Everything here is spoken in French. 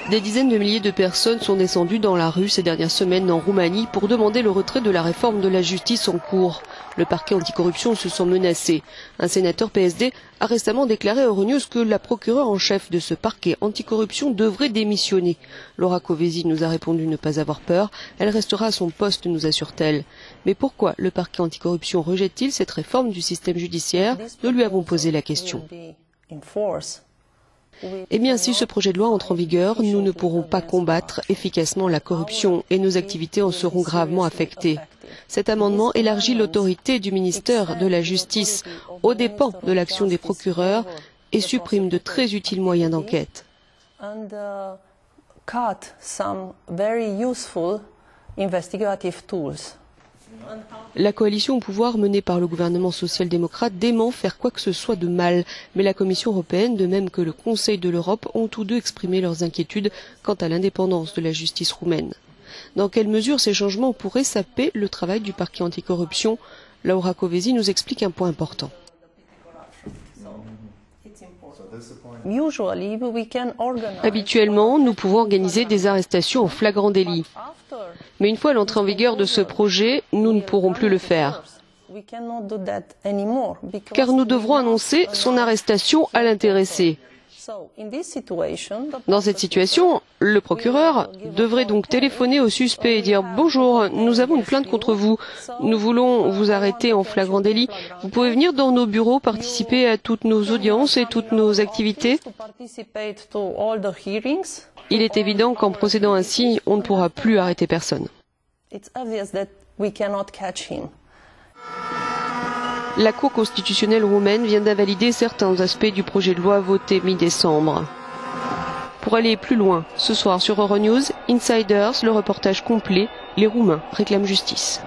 Des dizaines de milliers de personnes sont descendues dans la rue ces dernières semaines en Roumanie pour demander le retrait de la réforme de la justice en cours. Le parquet anticorruption se sent menacé. Un sénateur PSD a récemment déclaré à Euronews que la procureure en chef de ce parquet anticorruption devrait démissionner. Laura Kövesi nous a répondu ne pas avoir peur. Elle restera à son poste, nous assure-t-elle. Mais pourquoi le parquet anticorruption rejette-t-il cette réforme du système judiciaire? Nous lui avons posé la question. Eh bien, si ce projet de loi entre en vigueur, nous ne pourrons pas combattre efficacement la corruption et nos activités en seront gravement affectées. Cet amendement élargit l'autorité du ministère de la Justice aux dépens de l'action des procureurs et supprime de très utiles moyens d'enquête. La coalition au pouvoir menée par le gouvernement social-démocrate dément faire quoi que ce soit de mal, mais la Commission européenne, de même que le Conseil de l'Europe, ont tous deux exprimé leurs inquiétudes quant à l'indépendance de la justice roumaine. Dans quelle mesure ces changements pourraient saper le travail du parquet anticorruption? Laura Kövesi nous explique un point important. Habituellement, nous pouvons organiser des arrestations en flagrant délit. Mais une fois l'entrée en vigueur de ce projet, nous ne pourrons plus le faire. Car nous devrons annoncer son arrestation à l'intéressé. Dans cette situation, le procureur devrait donc téléphoner au suspect et dire « Bonjour, nous avons une plainte contre vous. Nous voulons vous arrêter en flagrant délit. Vous pouvez venir dans nos bureaux, participer à toutes nos audiences et toutes nos activités. » Il est évident qu'en procédant ainsi, on ne pourra plus arrêter personne. La Cour constitutionnelle roumaine vient d'invalider certains aspects du projet de loi voté mi-décembre. Pour aller plus loin, ce soir sur Euronews, Insiders, le reportage complet, les Roumains réclament justice.